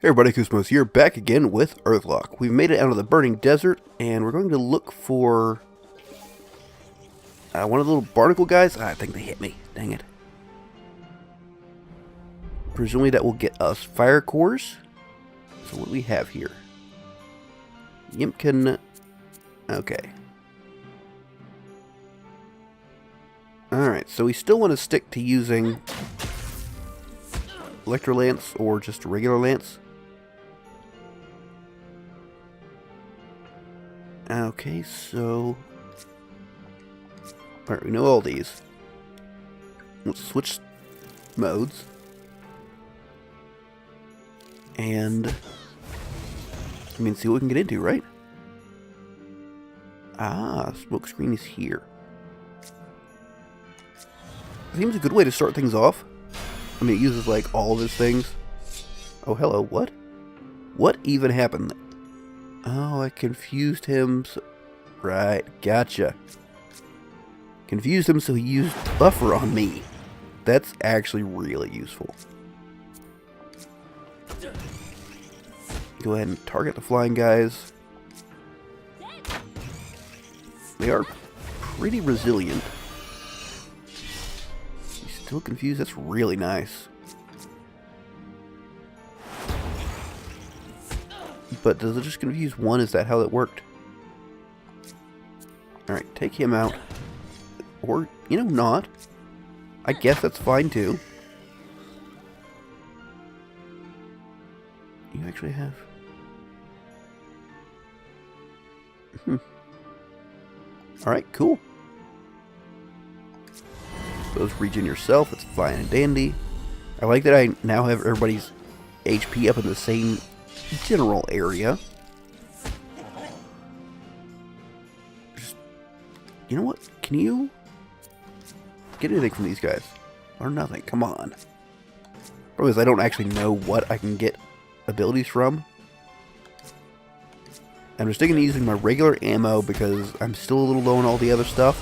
Hey everybody, Koosemose here, back again with Earthlock. We've made it out of the burning desert, and we're going to look for one of the little barnacle guys. I think they hit me. Dang it. Presumably that will get us fire cores. So what do we have here? Yimpkin. Okay. Alright, so we still want to stick to using Electro Lance or just a regular lance. Okay, so... Alright, we know all these. Let's switch modes. And... see what we can get into, right? Ah, smoke screen is here. Seems a good way to start things off. I mean, it uses, like, all of his things. Oh, hello, what? What even happened? Oh, I confused him. Right, gotcha. Confused him so he used buffer on me. That's actually really useful. Go ahead and target the flying guys. They are pretty resilient. He's still confused? That's really nice. But does it just confuse one? Is that how that worked? Alright, take him out. Or, you know, not. I guess that's fine too. You actually have... Alright, cool. Suppose regen yourself, it's fine and dandy. I like that I now have everybody's HP up in the same general area. Just, you know what? Can you get anything from these guys? Or nothing? Come on. Because I don't actually know what I can get abilities from. I'm just sticking to using my regular ammo because I'm still a little low on all the other stuff.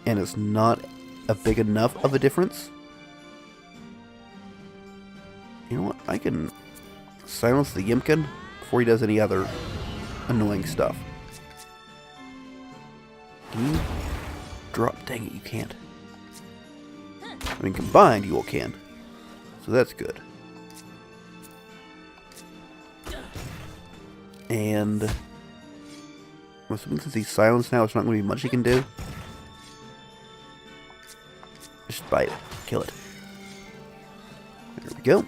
And it's not a big enough of a difference. You know what? I can silence the Yimpkin before he does any other annoying stuff. Can you drop? Dang it, you can't. I mean, combined you all can. So that's good. And I'm assuming since he's silenced now, it's not going to be much he can do. Just bite it. Kill it. There we go.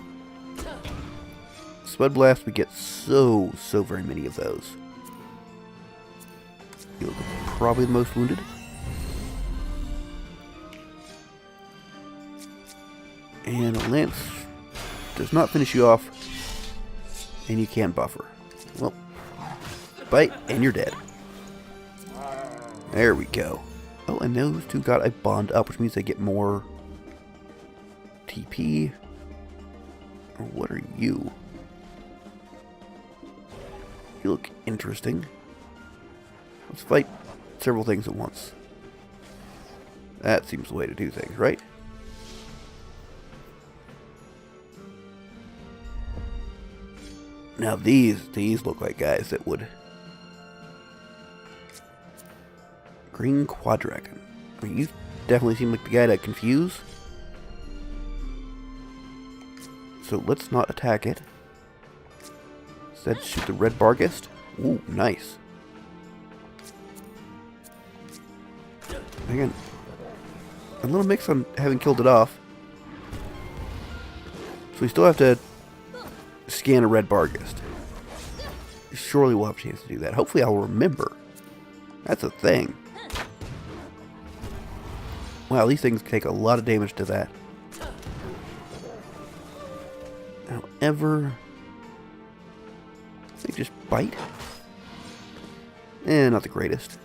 Spud Blast, we get so very many of those. You're probably the most wounded. And a Lance does not finish you off. And you can buffer. Well, bite, and you're dead. There we go. Oh, and those two got a bond up, which means they get more TP. Or what are you? You look interesting. Let's fight several things at once. That seems the way to do things, right? Now these look like guys that would... Green Quadragon. I mean, you definitely seem like the guy to confuse. So let's not attack it. Instead, shoot the red Barghest. Ooh, nice. Again, a little mix on having killed it off. So we still have to scan a red Barghest. Surely we'll have a chance to do that. Hopefully I'll remember. That's a thing. Wow, these things take a lot of damage to that. However, they just bite. Not the greatest.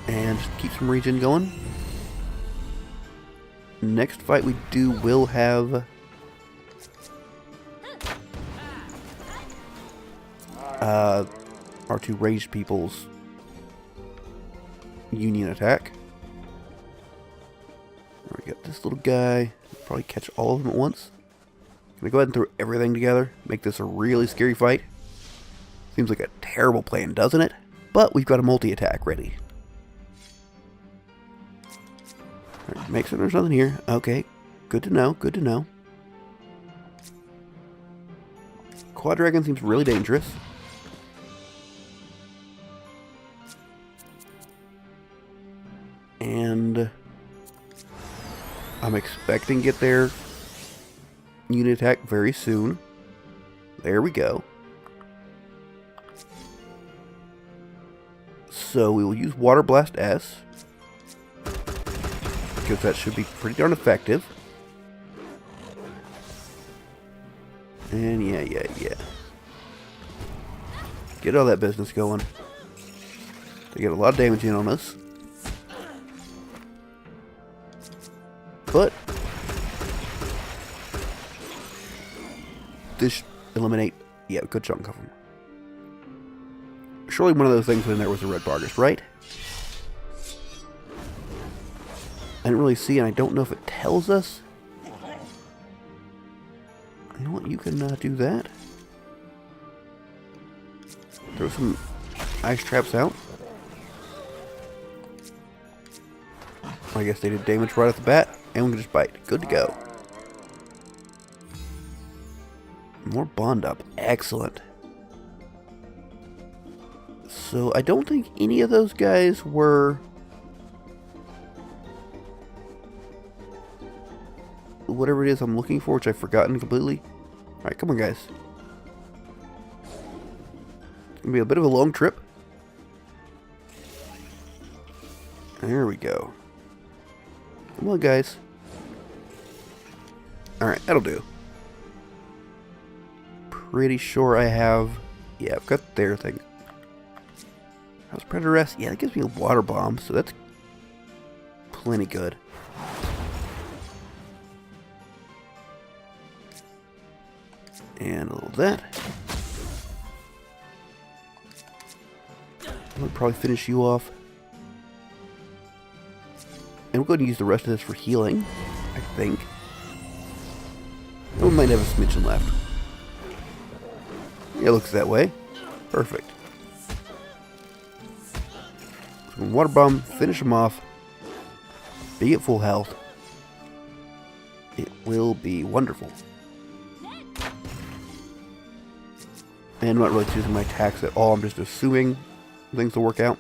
And just keep some regen going. Next fight we do will have our two ranged people's union attack. We got this little guy. Probably catch all of them at once. Gonna go ahead and throw everything together. Make this a really scary fight. Seems like a terrible plan, doesn't it? But we've got a multi-attack ready. Right, make sure there's nothing here. Okay. Good to know. Good to know. Quad Dragon seems really dangerous. And I'm expecting to get their unit attack very soon. There we go. So we will use Water Blast S, because that should be pretty darn effective. And yeah. Get all that business going. They get a lot of damage in on us. But this should eliminate, a good chunk of them. Surely one of those things in there was a red Bargus, right? I didn't really see, and I don't know if it tells us. You know what? You can do that. Throw some ice traps out. I guess they did damage right off the bat, and we can just bite. Good to go. More bond up. Excellent. So I don't think any of those guys were whatever it is I'm looking for, which I've forgotten completely. Alright, come on guys. It's gonna be a bit of a long trip. There we go. Come on guys. Alright, that'll do. Pretty sure I have... Yeah, I've got their thing. How's Predator S? Yeah, that gives me a water bomb, so that's plenty good. And a little of that. I'll probably finish you off. And we'll go ahead and use the rest of this for healing, I think. And we might have a smidgen left. Yeah, it looks that way. Perfect. So water bomb, finish them off. Be at full health. It will be wonderful. And I'm not really choosing my attacks at all. I'm just assuming things will work out.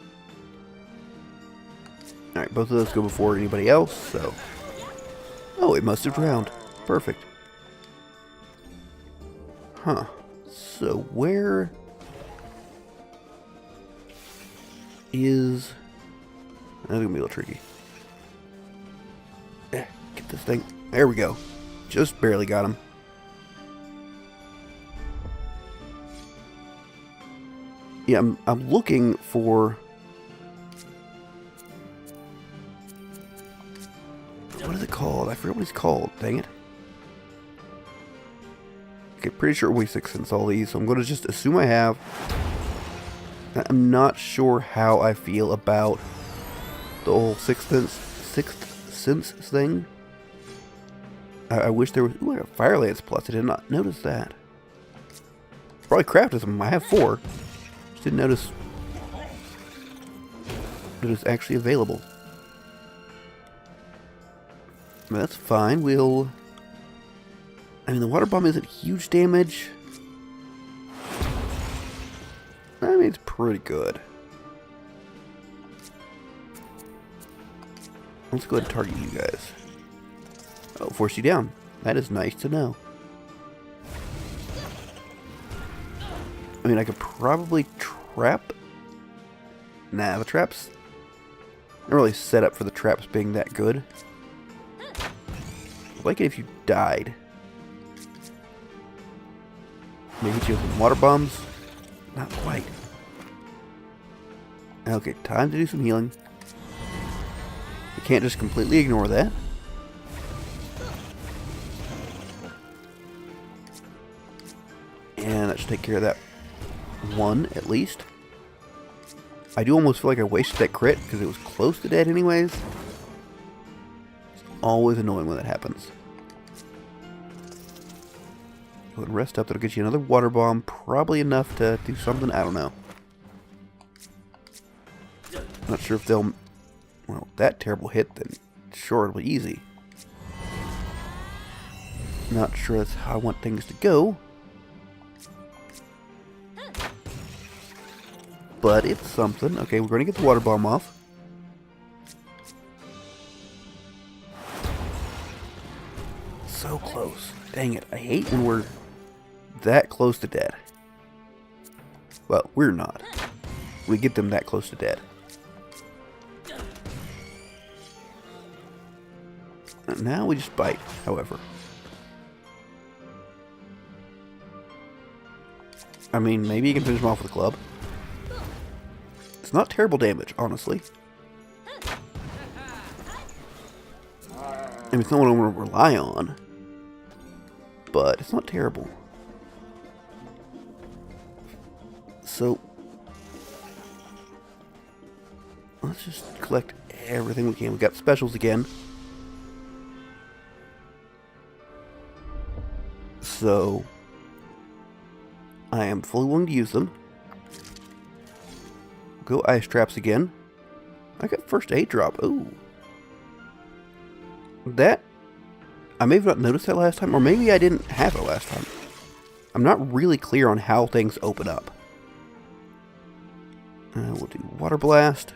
Alright, both of those go before anybody else, so... Oh, it must have drowned. Perfect. Huh. So, where... is... That's gonna be a little tricky. Get this thing. There we go. Just barely got him. Yeah, I'm looking for... What is it called? I forget what it's called. Dang it. Okay, pretty sure we 6th sense all these, so I'm going to just assume I have. I'm not sure how I feel about the whole 6th sense thing. I wish there was... Ooh, I got Fire Lance Plus. I did not notice that. Probably crafted some. I have 4. Just didn't notice that it was actually available. But that's fine. We'll... I mean, the water bomb isn't huge damage. I mean, it's pretty good. Let's go ahead and target you guys. Oh, force you down. That is nice to know. I mean, I could probably trap... Nah, the traps... Not really set up for the traps being that good. I'd like it if you died. Maybe hit you with some water bombs. Not quite. Okay, time to do some healing. You can't just completely ignore that. And that should take care of that one, at least. I do almost feel like I wasted that crit, because it was close to dead anyways. It's always annoying when that happens. Go ahead and rest up. That'll get you another water bomb. Probably enough to do something. I don't know. Not sure if they'll... Well, that terrible hit, then sure, it'll be easy. Not sure that's how I want things to go. But it's something. Okay, we're going to get the water bomb off. So close. Dang it. I hate when we're that close to dead. Well, we're not. We get them that close to dead. Now we just bite, however. I mean, maybe you can finish them off with a club. It's not terrible damage, honestly. I mean, it's not what I want to rely on. But it's not terrible. So, let's just collect everything we can. We got specials again. So, I am fully willing to use them. Go ice traps again. I got first aid drop. Ooh. That, I may have not noticed that last time, or maybe I didn't have it last time. I'm not really clear on how things open up. We'll do water blast.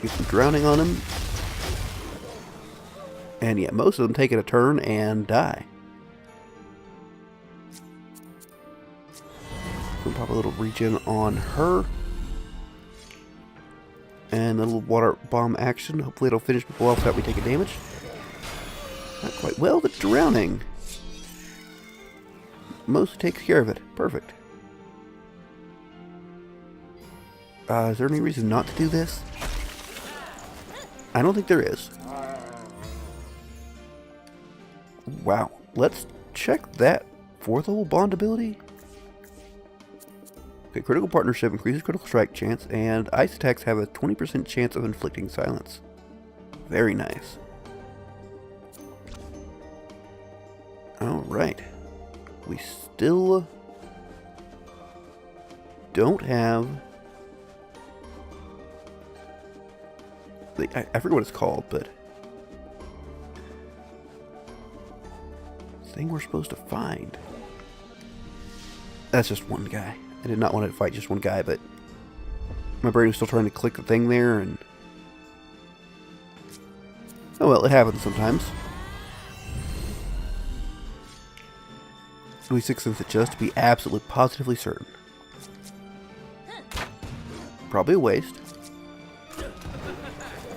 Get some drowning on him. And yeah, most of them take it a turn and die. We'll pop a little regen on her. And a little water bomb action. Hopefully it'll finish people off without we taking damage. Not quite well, but drowning. Mostly takes care of it. Perfect. Is there any reason not to do this? I don't think there is. Wow. Let's check that fourth level bond ability. Okay, critical partnership increases critical strike chance, and ice attacks have a 20% chance of inflicting silence. Very nice. Alright. We still don't have... I forget what it's called, but... thing we're supposed to find. That's just one guy. I did not want to fight just one guy, but my brain was still trying to click the thing there, and oh well, it happens sometimes. 26 cents it just to be absolutely positively certain. Probably a waste,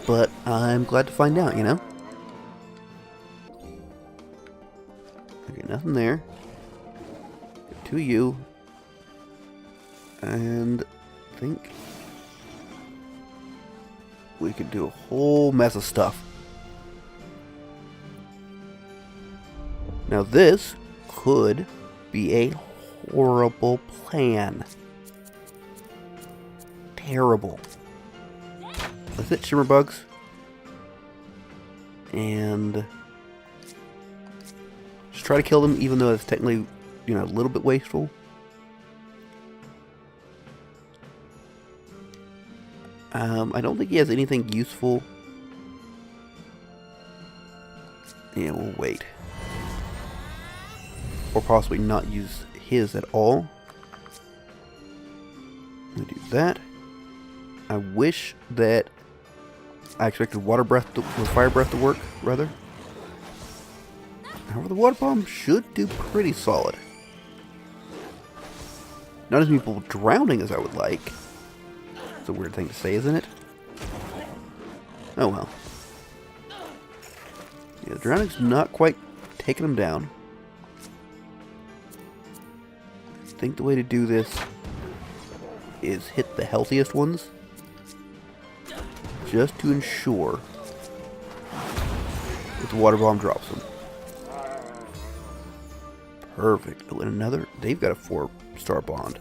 but I'm glad to find out, you know? Okay, nothing there. Got 2 of you. And I think we could do a whole mess of stuff. Now this could be a horrible plan. Terrible. Let's hit shimmer bugs. And just try to kill them, even though it's technically, you know, a little bit wasteful. I don't think he has anything useful. Yeah, we'll wait. Or possibly not use his at all. Let me do that. I wish that I expected water breath to, or fire breath to work, rather. However, the water bomb should do pretty solid. Not as many people drowning as I would like. It's a weird thing to say, isn't it? Oh well. Yeah, the drowning's not quite taking them down. I think the way to do this is hit the healthiest ones, just to ensure that the water bomb drops them. Perfect. Oh, and another. They've got a 4-star bond.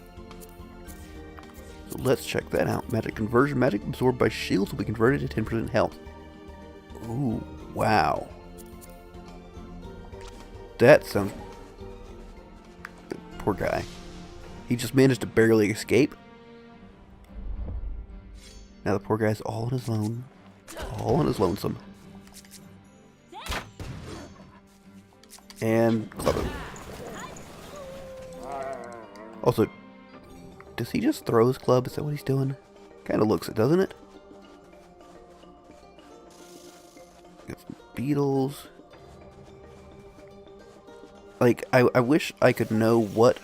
So let's check that out. Magic conversion. Magic absorbed by shields will be converted to 10% health. Ooh, wow. That sounds... Poor guy. He just managed to barely escape. Now the poor guy's all on his own. All on his lonesome. And club him. Also, does he just throw his club? Is that what he's doing? Kind of looks it, doesn't it? Got some beetles. Like, I wish I could know what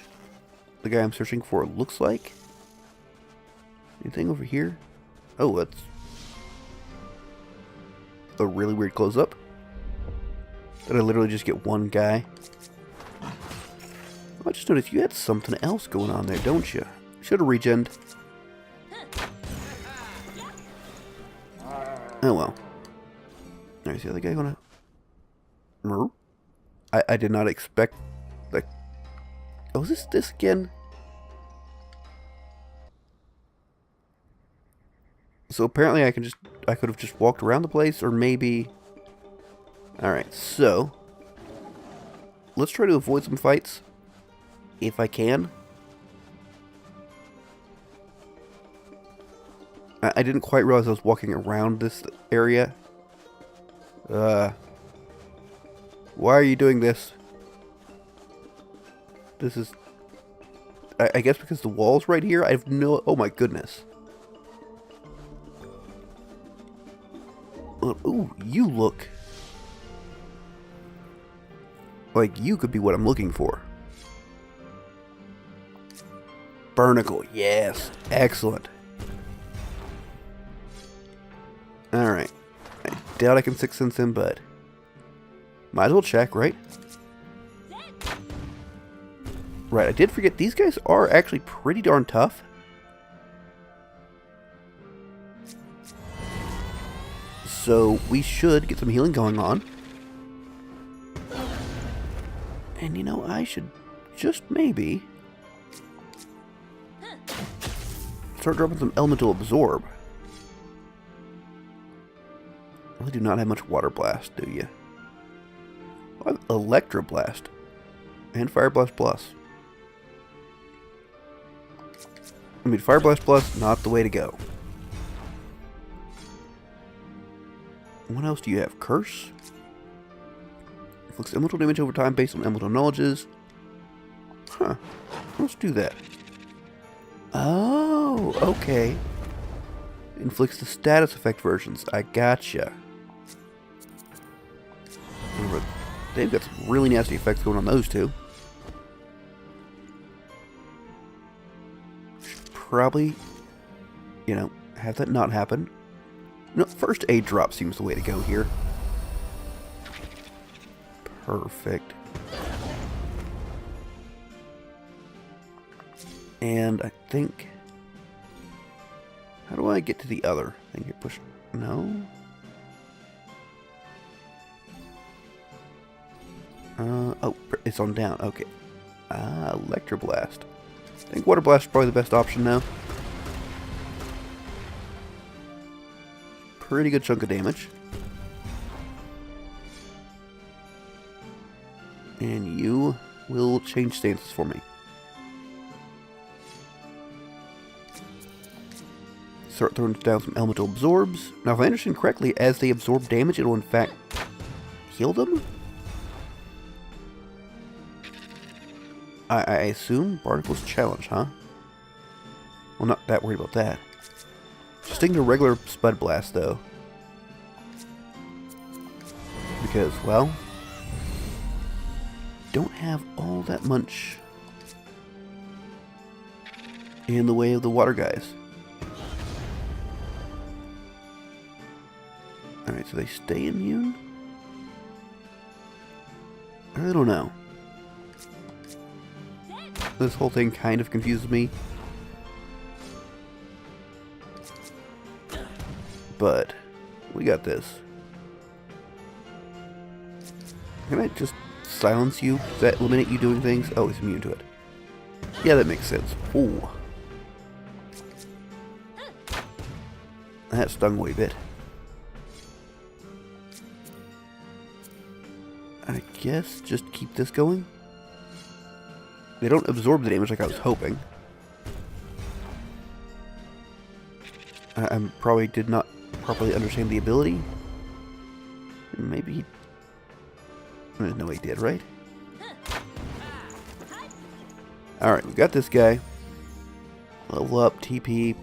the guy I'm searching for looks like. Anything over here? Oh, that's a really weird close-up. Did I literally just get one guy? I just noticed you had something else going on there, don't you? Should have regened. Oh well. There's the other guy gonna... I did not expect... Like... Oh, is this again? So apparently I could have just walked around the place, or maybe... Alright, so... Let's try to avoid some fights. If I can. I didn't quite realize I was walking around this area. Why are you doing this? This is... I guess because the wall's right here? I have no... Oh my goodness. Ooh, you look... like you could be what I'm looking for. Barnacle, yes. Excellent. Alright. I doubt I can Sixth Sense him, but... might as well check, right? Right, I did forget, these guys are actually pretty darn tough. So, we should get some healing going on. And you know, I should just maybe... start dropping some Elemental Absorb. Really do not have much Water Blast, do you? I have Electro Blast. And Fire Blast Plus. I mean, Fire Blast Plus, not the way to go. What else do you have? Curse? Inflicts elemental damage over time based on elemental knowledges. Huh. Let's do that. Oh, okay. Inflicts the status effect versions. I gotcha. They've got some really nasty effects going on those two. Should probably, you know, have that not happen. No, first aid drop seems the way to go here. Perfect. And I think... how do I get to the other? I think you push... no? Oh, it's on down. Okay. Ah, Electro Blast. I think Water Blast is probably the best option now. Pretty good chunk of damage. And you will change stances for me. Start throwing down some Elemental Absorbs. Now, if I understand correctly, as they absorb damage, it will in fact heal them? I assume Barnacle's challenge, huh? Well, not that worried about that. Just sticking to regular Spud Blast, though. Because, well... don't have all that much in the way of the water guys. Alright, so they stay immune? I really don't know. This whole thing kind of confuses me. But we got this. Can I just silence you? Does that eliminate you doing things? Oh, he's immune to it. Yeah, that makes sense. Ooh. That stung way a bit. I guess just keep this going. They don't absorb the damage like I was hoping. I probably did not properly understand the ability. Maybe there's no way he did, right? Alright, we got this guy. Level up, TP.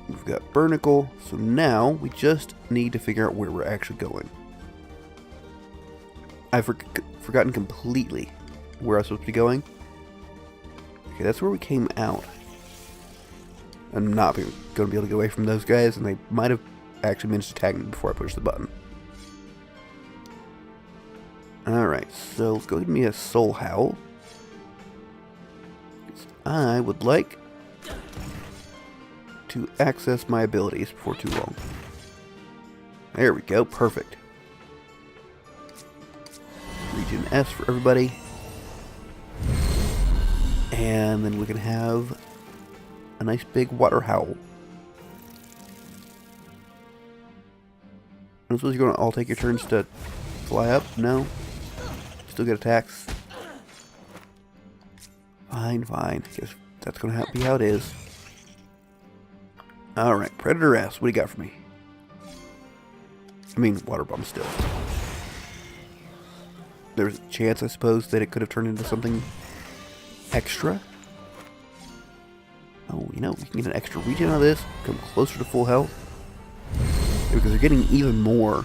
We've got Burnicle. So now we just need to figure out where we're actually going. I've forgotten completely where I was supposed to be going. Okay, that's where we came out. I'm not going to be able to get away from those guys, and they might have actually managed to tag me before I push the button. Alright, so let's go give me a Soul Howl. I would like to access my abilities before too long. There we go, perfect. Region S for everybody. And then we can have a nice big water howl. I suppose you're going to all take your turns to fly up? No? Still get attacks? Fine, fine. Guess that's going to be how it is. Alright, Predator S, what do you got for me? I mean, Water Bomb still. There's a chance, I suppose, that it could have turned into something extra. Oh, you know, we can get an extra regen out of this. Come closer to full health. Because they're getting even more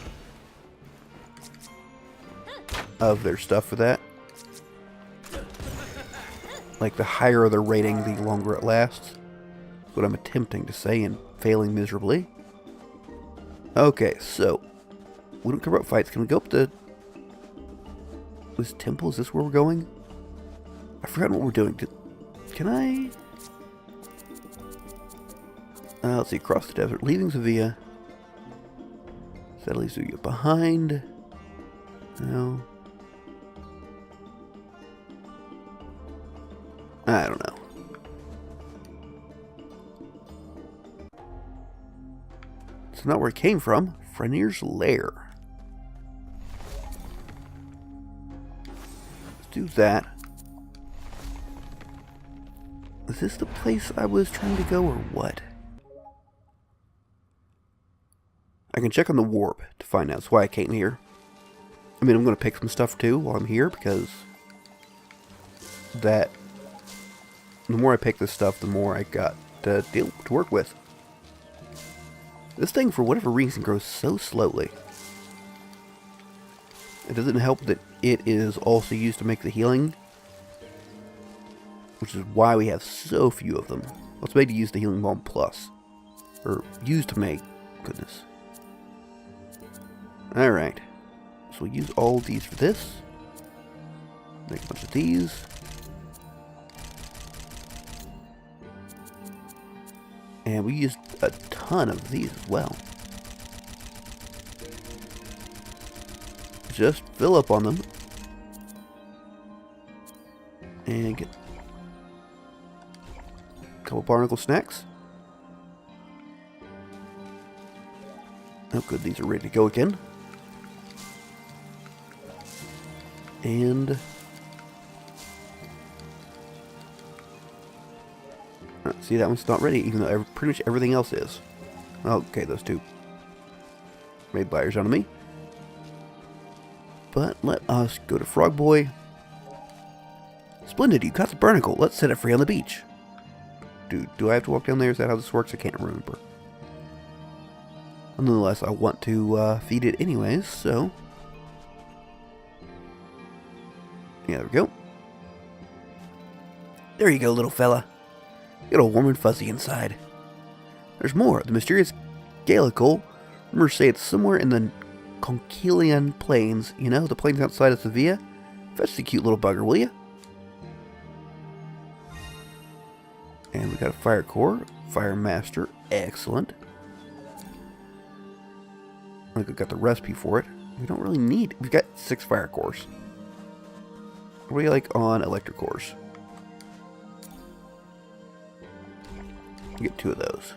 of their stuff for that. Like, the higher their rating, the longer it lasts. That's what I'm attempting to say and failing miserably. Okay, so we don't care about fights. Can we go up to this temple? Is this where we're going? I forgot what we're doing. Can I? Let's see. Cross the desert. Leaving Sevilla. That leaves you behind. No. I don't know. It's not where it came from. Frenir's Lair. Let's do that. Is this the place I was trying to go or what? I can check on the warp to find out. That's why I came here. I mean, I'm going to pick some stuff too while I'm here because the more I pick this stuff, the more I got to work with. This thing, for whatever reason, grows so slowly. It doesn't help that it is also used to make the healing, which is why we have so few of them. Well, it's made to use the Healing Balm Plus. Or used to make. Goodness. Alright. So we'll use all these for this. Make a bunch of these. And we used a ton of these as well. Just fill up on them. And get a couple barnacle snacks. Oh good, these are ready to go again. And see, that one's not ready, even though pretty much everything else is. Okay, those two made liars out of me. But let us go to Frog Boy. Splendid, you caught the barnacle. Let's set it free on the beach. Do I have to walk down there? Is that how this works? I can't remember. Nonetheless, I want to feed it anyways, so yeah, there we go. There you go, little fella. Get all warm and fuzzy inside. There's more. The mysterious Gallicle. Rumors say it's somewhere in the Conchilian Plains. You know, the plains outside of Sevilla. Fetch the cute little bugger, will you? And we got a Fire Core. Fire Master. Excellent. I think we got the recipe for it. We don't really need... We've got 6 Fire Cores. What do we like on Electric Cores? Get 2 of those.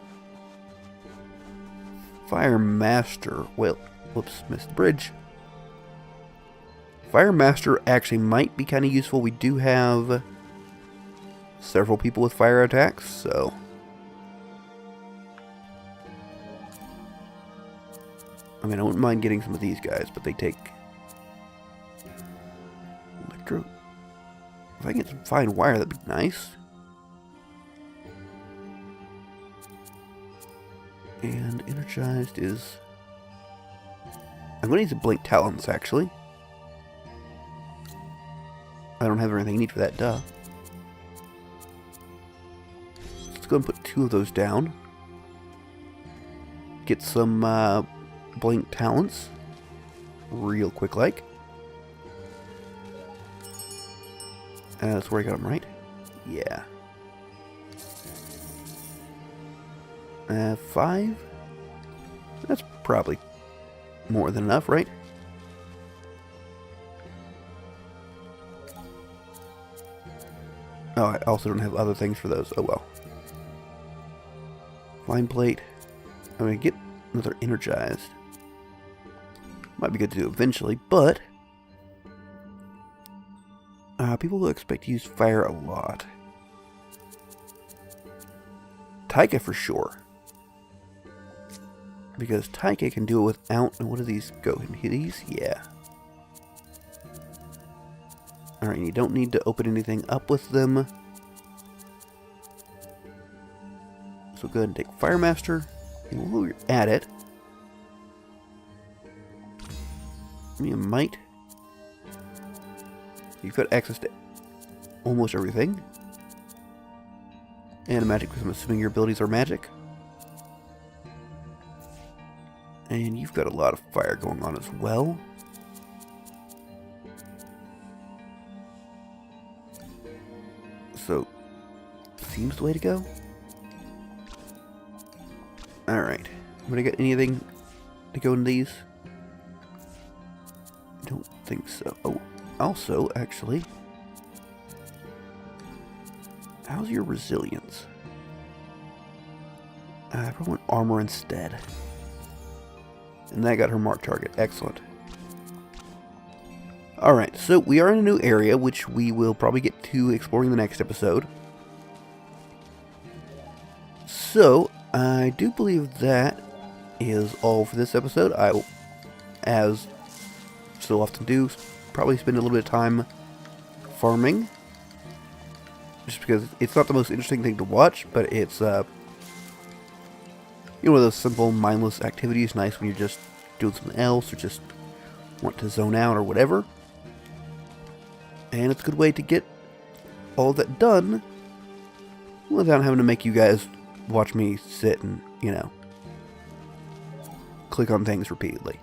Fire Master. Well, whoops, missed the bridge. Fire Master actually might be kind of useful. We do have several people with fire attacks, so... I mean, I wouldn't mind getting some of these guys, but they take... Electro... If I can get some fine wire, that'd be nice. And energized is... I'm going to need some blink talents, actually. I don't have everything I need for that, duh. Let's go and put 2 of those down. Get some blink talents. Real quick like. That's where I got them, right? Yeah. 5? That's probably more than enough, right? Oh, I also don't have other things for those. Oh well. Line plate. I'm going to get another energized. Might be good to do eventually, but... people will expect to use fire a lot. Taika for sure. Because Taika can do it without... What do these go? These? Yeah. Alright, you don't need to open anything up with them. So go ahead and take Fire Master. And while you're at it... You might... You've got access to almost everything. And a magic, because I'm assuming your abilities are magic. And you've got a lot of fire going on as well. So, seems the way to go. Alright. I'm gonna get anything to go in these? Don't think so. Oh, also, actually, how's your resilience? I probably want armor instead. And that got her mark target. Excellent. Alright, so we are in a new area, which we will probably get to exploring the next episode. So, I do believe that is all for this episode. I will, as so often do, probably spend a little bit of time farming. Just because it's not the most interesting thing to watch, but it's, you know, one of those simple, mindless activities. Nice when you're just doing something else or just want to zone out or whatever. And it's a good way to get all that done without having to make you guys watch me sit and, you know, click on things repeatedly.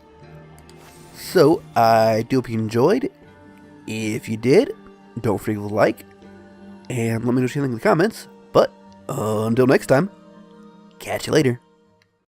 So, I do hope you enjoyed. If you did, don't forget to like, and let me know what you think in the comments. But, until next time, catch you later.